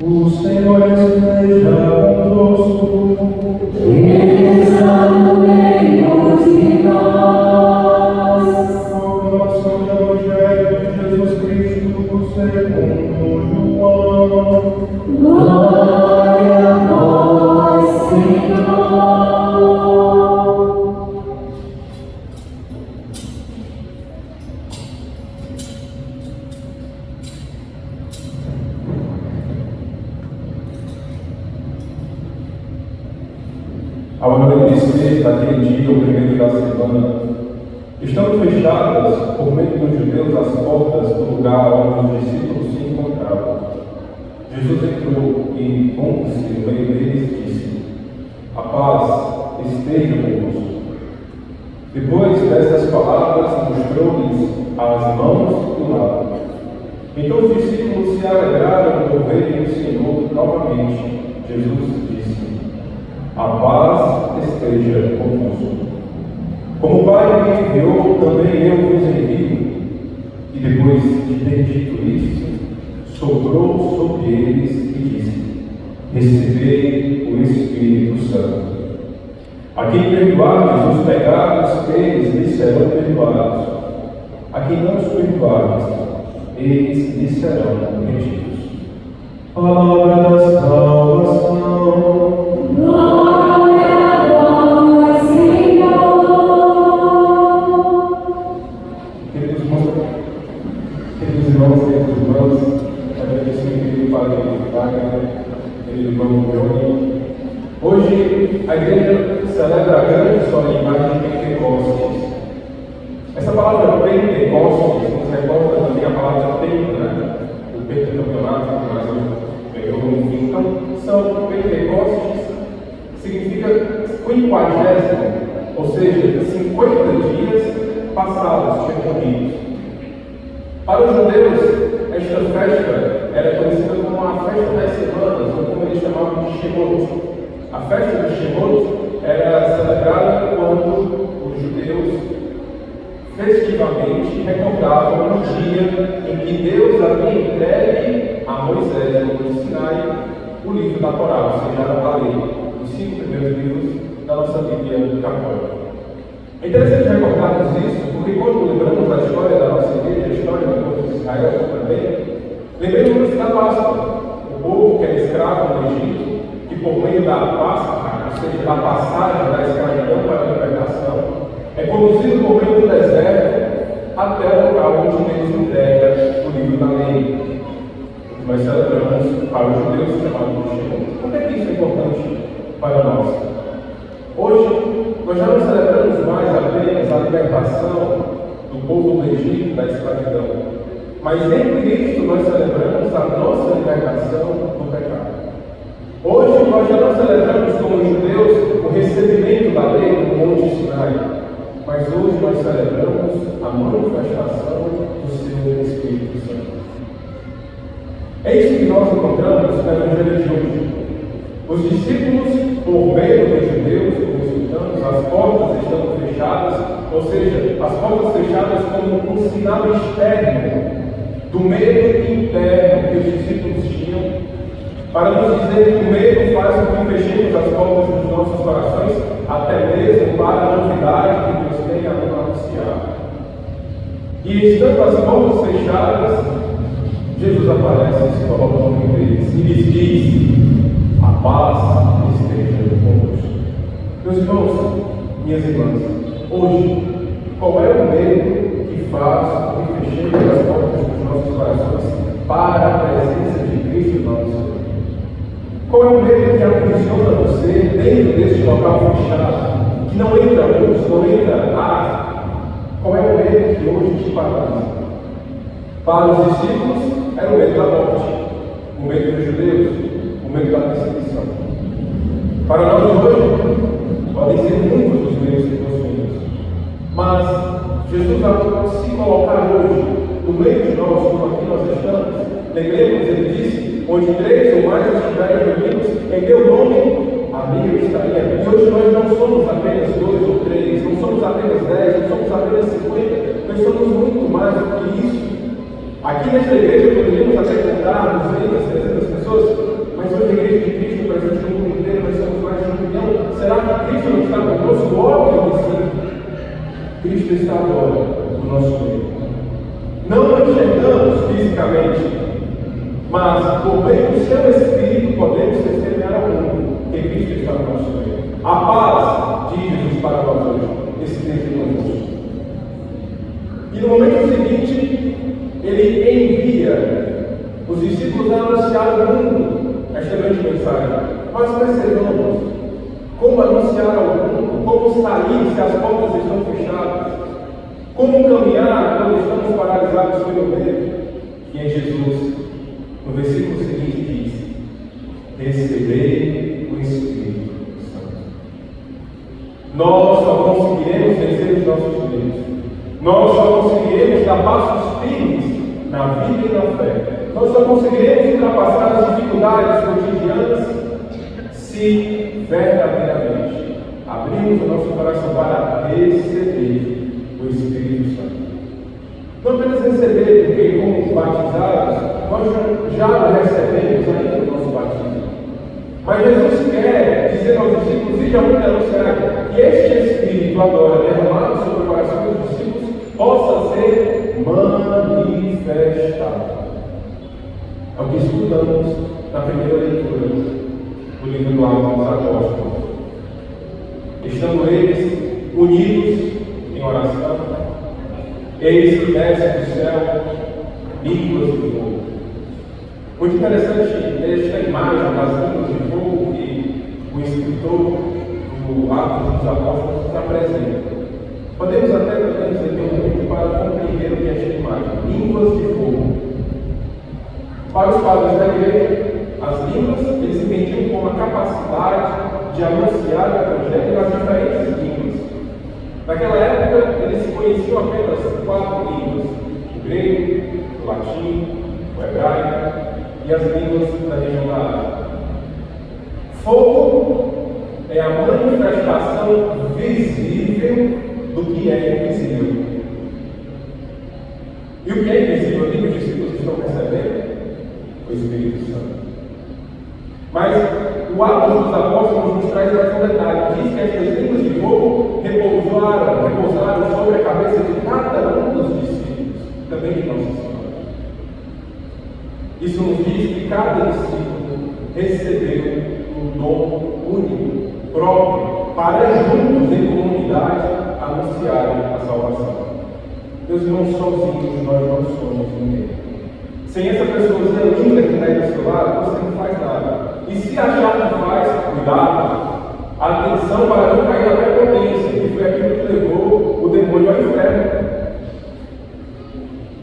O Senhor esteja convosco. Ele está no meio de nós. Proclamação do Evangelho de Jesus Cristo segundo João. Glória a vós, Senhor. Ao anoitecer daquele dia, o primeiro da semana, estando fechadas por meio dos judeus as portas do lugar onde os discípulos se encontravam, Jesus entrou e, pondo-se no meio deles, disse: A paz esteja convosco. Depois destas palavras, mostrou-lhes as mãos e o lado. Então os discípulos se alegraram por verem o Senhor novamente. Jesus disse: A paz esteja convosco. Como o Pai me enviou, também eu vos envio. E depois de ter dito isso, soprou sobre eles e disse: Recebei o Espírito Santo. A quem perdoardes os pecados, eles lhes serão perdoados. A quem não os perdoardes, eles lhes serão retidos. Palavra da salvação. Glória a vós, Senhor. Queridos irmãos, queridos irmãos, agradeço ao querido Padre Wagner, querido irmão Johnny. Hoje a igreja celebra a grande solenidade de Pentecostes. Essa palavra Pentecostes nos recorda também a palavra Penta, né? O pentacampeonato que nós pegamos no fim. Então, São Pentecostes significa 50º, ou seja, 50 dias passados, recorridos. Para os judeus, esta festa era conhecida como a festa das semanas, ou como eles chamavam de Shemot. A festa de Shemot era celebrada quando os judeus festivamente recordavam o dia em que Deus havia entregue a Moisés, no Monte Sinai, o livro da Torá, ou seja, a lei, os 5 primeiros livros da nossa Bíblia católica. É interessante recordarmos isso, porque quando lembramos da história da nossa igreja, a história do povo de Israel também, lembramos da Páscoa, o povo que era escravo no Egito, que por meio da Páscoa, ou seja, da passagem da escravidão para a libertação, é conduzido por meio do deserto até o local onde Deus entrega o livro da lei. Nós celebramos para os judeus chamado de Shemot. Por que isso é importante para nós? Hoje, nós já não celebramos mais apenas a libertação do povo do Egito da escravidão, mas em Cristo nós celebramos a nossa libertação do pecado. Hoje nós já não celebramos como os judeus o recebimento da lei no Monte Sinai, mas hoje nós celebramos a manifestação do seu Espírito Santo. É isso que nós encontramos no Evangelho de hoje. Os discípulos, por meio dos judeus, como escutamos, as portas estão fechadas, ou seja, as portas fechadas como um sinal externo do medo interno que os discípulos tinham, para nos dizer que o medo faz com que fechemos as portas dos nossos corações, até mesmo para a novidade que Deus tem a nos anunciar. E estando as portas fechadas, Jesus aparece e se coloca no meio deles e lhes diz: A paz esteja convosco. Meus irmãos, minhas irmãs, hoje, qual é o medo que faz com que fechemos as portas dos nossos corações para a presença de Cristo nosso Senhor? Qual é o medo que aprisiona você dentro desse local fechado, que não entra luz, não entra ar? Qual é o medo que hoje te paralisa? Para os discípulos, era o medo da morte, o medo dos judeus, o medo da perseguição. Para nós hoje, podem ser muitos os medos que possuímos, mas Jesus, ao se colocar hoje no meio de nós, como aqui nós estamos, lembremos, ele disse: onde 3 ou mais estiverem reunidos em meu nome, ali eu estaria. E hoje nós não somos apenas 2 ou 3, não somos apenas 10, não somos apenas 50, nós somos muito mais do que isso. Aqui nesta igreja poderíamos até contar 200, 300 pessoas, Cristo está agora no nosso meio. Não enxergamos fisicamente, mas por meio do seu Espírito podemos testemunhar ao mundo que Cristo está no nosso meio. A paz, diz Jesus para nós hoje, esse desejo conosco. E no momento seguinte, ele envia os discípulos a anunciar ao mundo esta grande mensagem. Nós percebemos como anunciar ao mundo, como sair se as portas estão fechadas, como caminhar quando estamos paralisados pelo medo. E em Jesus, no versículo seguinte, diz: recebei o Espírito Santo. Nós só conseguiremos vencer os nossos medos. Nós só conseguiremos dar passos firmes na vida e na fé. Nós só conseguiremos ultrapassar as dificuldades cotidianas se verdadeiramente abrirmos o nosso coração para receber o Espírito Santo. Não apenas receber, porque como batizados, nós já o recebemos ainda no nosso batismo. Mas Jesus quer dizer aos discípulos, e já muito anunciar, que este Espírito agora derramado sobre o coração dos discípulos possa ser manifestado. É o que estudamos na primeira leitura do livro do Atos dos Apóstolos. Estando eles unidos em oração, eis que desce do céu línguas de fogo. Muito interessante esta imagem das línguas de fogo que o escritor do Atos dos Apóstolos nos apresenta. Podemos até dizer que é um momento para compreender o que é esta imagem. Línguas de fogo. Para os padres da igreja, as línguas eles entendiam como a capacidade de anunciar o Evangelho nas diferentes línguas. Naquela época, eles conheciam apenas 4 línguas: o grego, o latim, o hebraico e as línguas da região da Ásia. Fogo é a manifestação visível do que é invisível. E o que é invisível ali, os discípulos estão percebendo? O Espírito Santo. Mas o Atos dos Apóstolos nos traz aqui um detalhe. Diz que estas línguas de fogo repousaram sobre a cabeça de cada um dos discípulos, também de Nossa Senhora. Isso nos diz que cada discípulo recebeu um dom único, próprio, para juntos em comunidade anunciarem a salvação. Meus irmãos, sozinhos nós não somos ninguém. Sem essa pessoazinha linda que está aí do seu lado, você não faz nada. E se achar que faz, cuidado. Atenção para não cair na prepotência, que foi aquilo que levou o demônio ao inferno.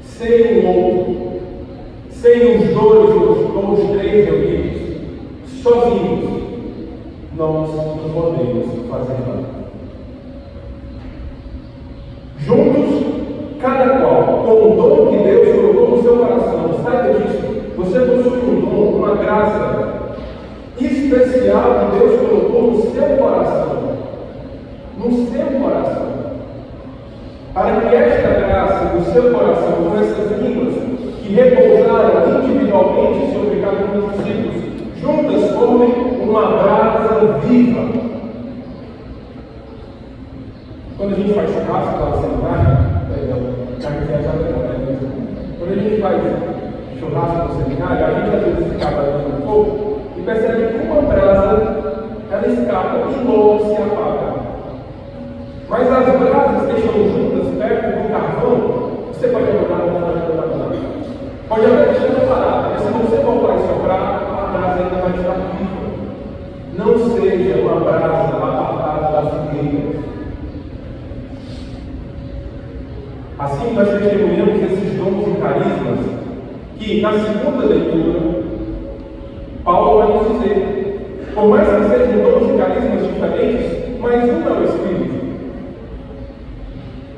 Sem o outro, sem os 2 ou os 3 reunidos, sozinhos, nós não podemos fazer nada. Juntos, cada qual, com o dom que Deus colocou no seu coração, saiba disso, você possui um dom, uma graça especial que Deus colocou no seu coração. No seu coração. Para que esta graça do seu coração, com essas línguas que repousaram individualmente sobre cada um dos discípulos, juntas formem uma brasa viva. Quando a gente faz churrasco lá no seminário, quando a gente faz churrasco no seminário, a gente às vezes escapa no fogo e percebe que uma brasa ela escapa e logo se apaga. Mas as brasas que estão juntas perto do carvão, você pode abandonar, pode até deixar parada, mas se você voltar e soprar, a brasa ainda vai estar viva. Não seja uma brasa apartada da fogueira. Assim nós testemunhamos esses dons e carismas que na segunda leitura Paulo vai nos dizer, por mais que sejam dons e carismas diferentes, mas um é o Espírito.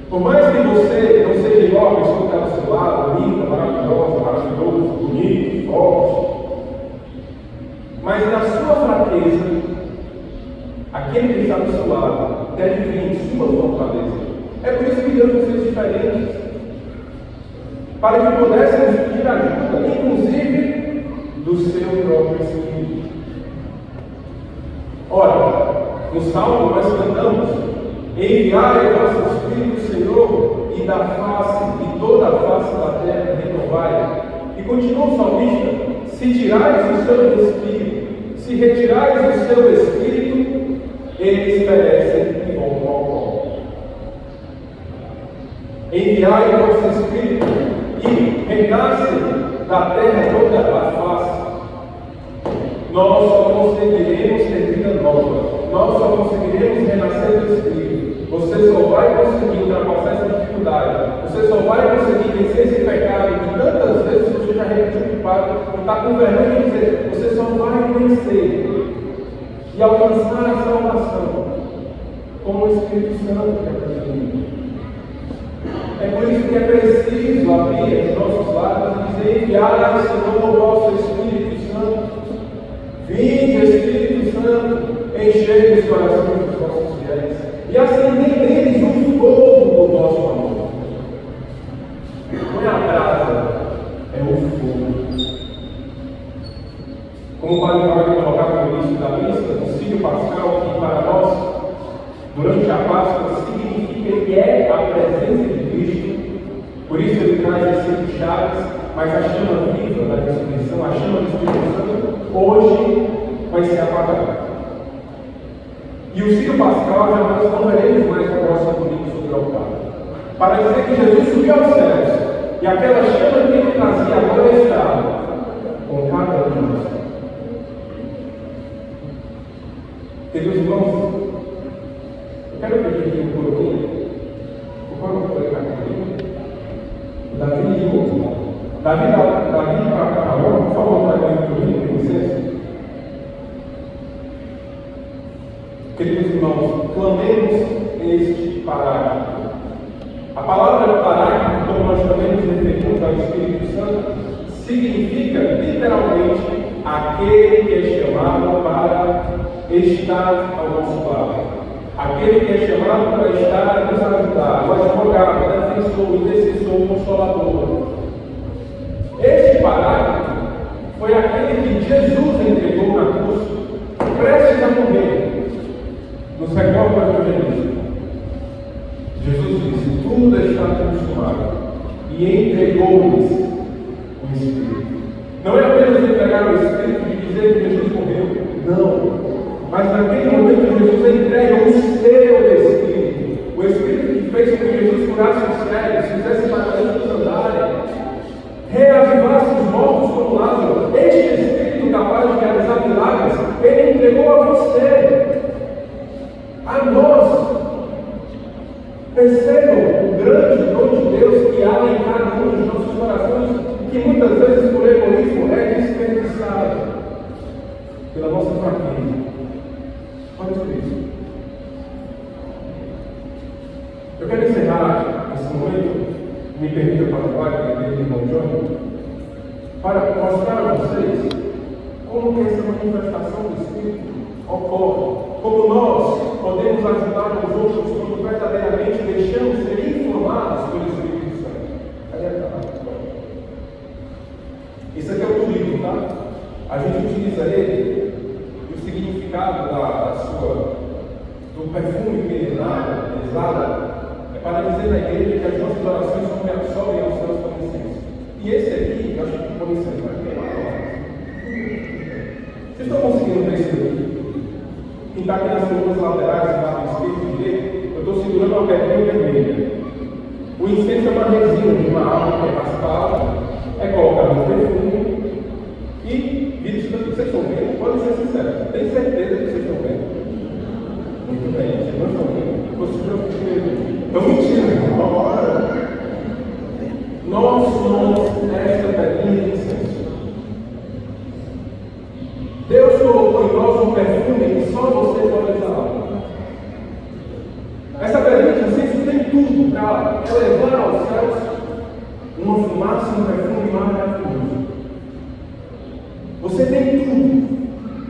Por mais que você não seja igual a pessoa que está do seu lado, linda, maravilhosa, maravilhoso, bonito, forte, mas na sua fraqueza, aquele que está do seu lado deve vir em sua fortaleza. É por isso que Deus nos fez diferentes, para que pudéssemos pedir ajuda, inclusive do seu próprio Espírito. Ora, no Salmo nós cantamos Enviai o vosso Espírito, Senhor, e da face, e toda a face da terra renovai. E continua o salmista: se tirais o seu Espírito, se retirais o seu Espírito, eles perecem e vão ao pó. Enviai o vosso Espírito e renasce da terra toda a face. Nós só conseguiremos ter vida nova. Nós só conseguiremos renascer do Espírito. Você só vai conseguir ultrapassar essa dificuldade. Você só vai conseguir vencer esse pecado que tantas vezes você já repetiu o Pai e está com vergonha de dizer. Você só vai vencer e alcançar a salvação com o Espírito Santo que é presente. É por isso que é preciso abrir os nossos lábios e dizer: enviai, Senhor, o vosso Espírito Santo. Vinde, Espírito Santo, enchei os corações dos vossos fiéis e acendei neles o fogo do vosso amor. Não é a brasa, é o fogo. Como o Padre Fábio colocava no início da missa, o sírio pascal, que para nós, durante a Páscoa, significa que é a presença de Cristo. Por isso ele traz as 5 chaves, mas a chama viva da ressurreição, a chama do Espírito Santo, hoje vai ser apagada. E o sírio pascal já nós não veremos mais no próximo domingo sobre o altar. Para dizer que Jesus subiu aos céus, e aquela chama que ele trazia agora está com cada um de nós. Queridos irmãos, eu quero pedir aqui um coroinha. O coro foi aqui. Davi ligou. Davi para agora, por favor, traga o coroinha, com licença. Queridos irmãos, clamemos este parágrafo. A palavra parágrafo, como nós também nos referimos ao Espírito Santo, significa literalmente aquele que é chamado para estar ao nosso lado. Aquele que é chamado para estar nos ajudar, o advogado, o defensor, o intercessor, o consolador. Este parágrafo foi aquele que Jesus entregou na cruz, prestes a morrer. Nos recorda o Evangelho. Jesus disse: tudo está consumado, e entregou-lhes o Espírito. Não é apenas entregar o Espírito de dizer que Jesus morreu, não. Mas naquele momento Jesus entrega o seu Espírito. O Espírito que fez com que Jesus curasse os cegos, fizesse paralíticos andarem, reavivasse os mortos como Lázaro. Este Espírito capaz de realizar milagres, ele entregou a você, a nós. Percebam o grande dom de Deus que há em cada um dos nossos corações, que muitas vezes por egoísmo é desperdiçado pela nossa fraqueza. Olha por isso. Eu quero encerrar esse momento, me permita para o Pai, do irmão Johnny, para mostrar a vocês como que essa manifestação do Espírito ocorre, como nós podemos ajudar os outros quando verdadeiramente deixamos ser informados pelo Espírito Santo. Cadê a câmera? Isso aqui é o turismo, tá? A gente utiliza ele, o significado do perfume que ele exala, é para dizer na igreja que as nossas orações sobem aos céus com incenso. E esse aqui, eu acho que põe incenso aqui. Vocês estão conseguindo ver isso aqui? Quem está aqui nas colunas laterais, lá no esquerdo e direito, eu estou segurando uma pedrinha vermelha. O incenso é uma resina de uma árvore que é raspada, é colocado no perfume e vira isso daqui. Vocês estão vendo? Podem ser sinceros. Tenho certeza que vocês estão vendo. Muito bem, vocês não estão vendo. Estão mentindo. Nós somos esta pedrinha de incenso. Deus colocou em nós um perfume que só você pode exalar. Essa pedrinha de incenso tem tudo para elevar aos céus uma fumaça, um perfume maravilhoso. Você tem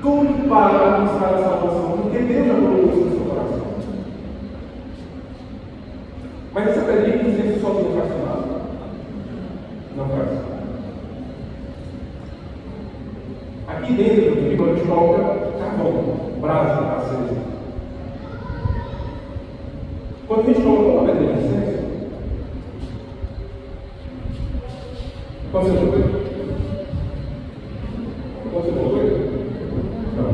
tudo para alcançar a salvação, porque Deus já colocou isso no seu coração. Mas essa pedrinha de incenso sozinha não faz nada. Não faz. Aqui dentro do trigo a gente coloca carvão, brasa acesa. Quando a gente coloca uma pedra de incenso, pode ser uma coisa? Pode ser uma coisa? Não.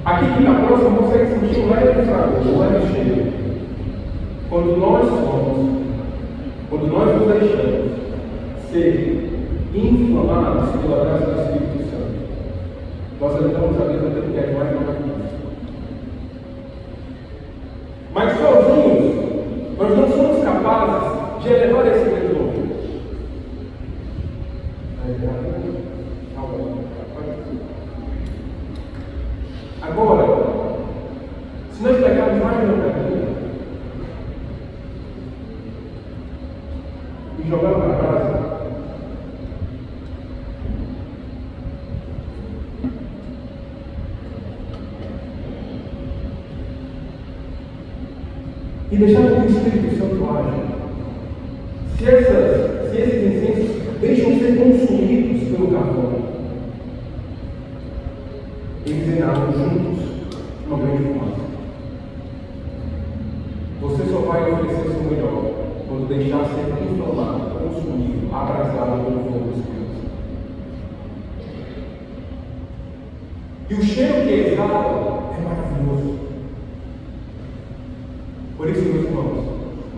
Aqui que está próximo, você sentir um leve fraco, um leve cheio. Quando nós nos deixamos ser inflamados pela graça do Espírito Santo, nós entramos a vida do que é mais maravilhoso. Mas sozinhos, nós não somos capazes de elevar esse retorno. Agora, se nós pegarmos mais uma caminho e jogar para casa, e deixar que o Espírito Santo age, se esses incensos deixam ser consumidos pelo carvão, eles entrarão juntos numa grande fumaça. Você só vai oferecer o seu melhor quando deixar ser inflamado, consumido, abrasado pelo fogo do Espírito Santo. E o cheiro que exala é maravilhoso. Por isso, meus irmãos,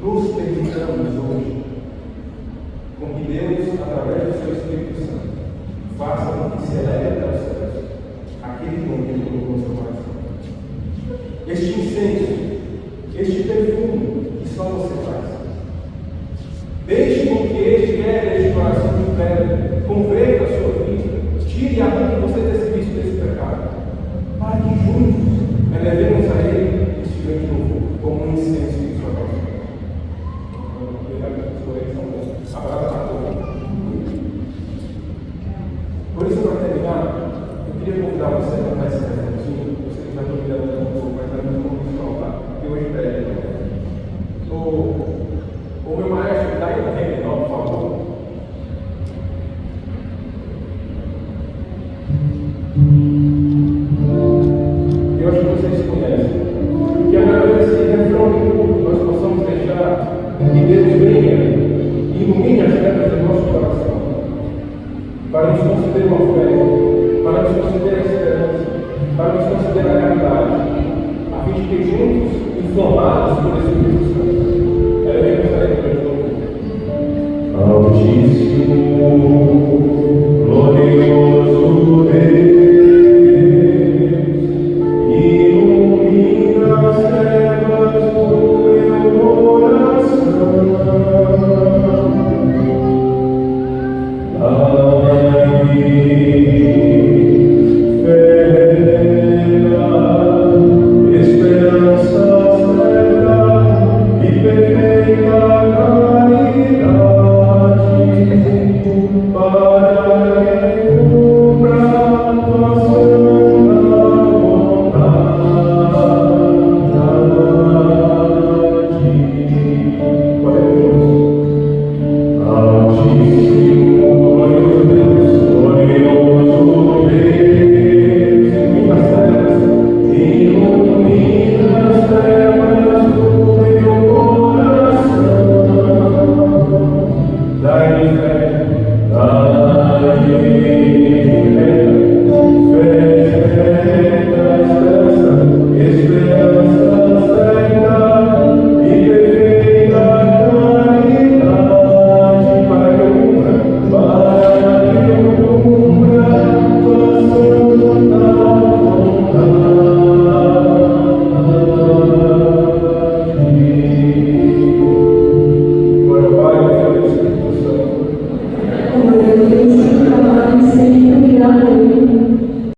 nos permitamos hoje com que Deus, através do seu Espírito Santo, faça com que se eleve até os céus aquele dom que Ele colocou no seu coração. Este incenso, este perfume que só você faz. Deixe com que este quebre, este coração de pedra, converta a sua vida, tire a vida que você desse desse pecado, para que juntos elevemos a Ele este grande louvor, como um incenso em sua voz. Abraço a todos. Por isso, para terminar, eu queria convidar você a cantar esse refrãozinho. Eu sei que já estou mirando um pouco, mas não é muito condicional, tá? Eu espero. O meu maestro, dá aí um rei, por favor. Eu acho que vocês conhecem. Que através desse refrão de culto nós possamos deixar que Deus venha e ilumine as pedras do nosso coração, para nos conceder uma fé, para nos conceder a esperança, para nos conceder a caridade, a fim de que juntos, inflamados por esse Espírito Santo,